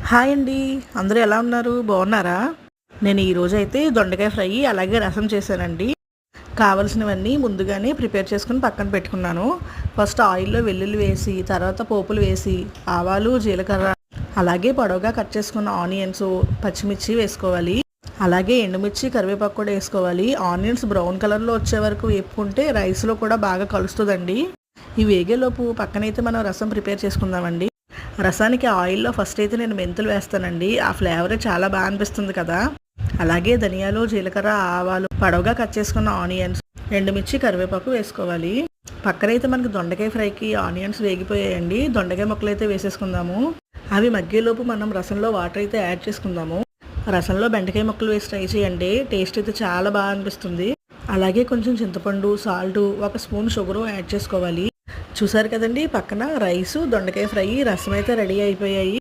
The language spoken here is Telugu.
హాయ్ అండి. అందరూ ఎలా ఉన్నారు? బాగున్నారా? నేను ఈరోజు అయితే దొండకాయ ఫ్రై అలాగే రసం చేశానండి. కావలసినవన్నీ ముందుగానే ప్రిపేర్ చేసుకుని పక్కన పెట్టుకున్నాను. ఫస్ట్ ఆయిల్లో వెల్లుల్లి వేసి, తర్వాత పోపులు వేసి, ఆవాలు, జీలకర్ర, అలాగే పొడవుగా కట్ చేసుకున్న ఆనియన్స్, పచ్చిమిర్చి వేసుకోవాలి. అలాగే ఎండుమిర్చి, కరివేపాకు కూడా వేసుకోవాలి. ఆనియన్స్ బ్రౌన్ కలర్లో వచ్చే వరకు వేపుకుంటే రైస్లో కూడా బాగా కలుస్తుందండి. ఈ వేగేలోపు పక్కనైతే మనం రసం ప్రిపేర్ చేసుకుందామండి. రసానికి ఆయిల్లో ఫస్ట్ అయితే నేను మెంతులు వేస్తానండి. ఆ ఫ్లేవరే చాలా బాగా అనిపిస్తుంది కదా. అలాగే ధనియాలు, జీలకర్ర, ఆవాలు, పొడవుగా కట్ చేసుకున్న ఆనియన్స్, ఎండుమిర్చి, కరివేపాకు వేసుకోవాలి. పక్కనైతే మనకి దొండకాయ ఫ్రైకి ఆనియన్స్ వేగిపోయాయండి. దొండకాయ ముక్కలు అయితే వేసేసుకుందాము. అవి మగ్గేలోపు మనం రసంలో వాటర్ అయితే యాడ్ చేసుకుందాము. రసంలో బెండకాయ ముక్కలు వేసి ట్రై చేయండి. టేస్ట్ అయితే చాలా బాగా అనిపిస్తుంది. అలాగే కొంచెం చింతపండు, సాల్ట్, 1 స్పూన్ షుగరు యాడ్ చేసుకోవాలి. చూసారు కదండి, పక్కన రైసు, దొండకాయ ఫ్రై, రసం అయితే రెడీ అయిపోయాయి.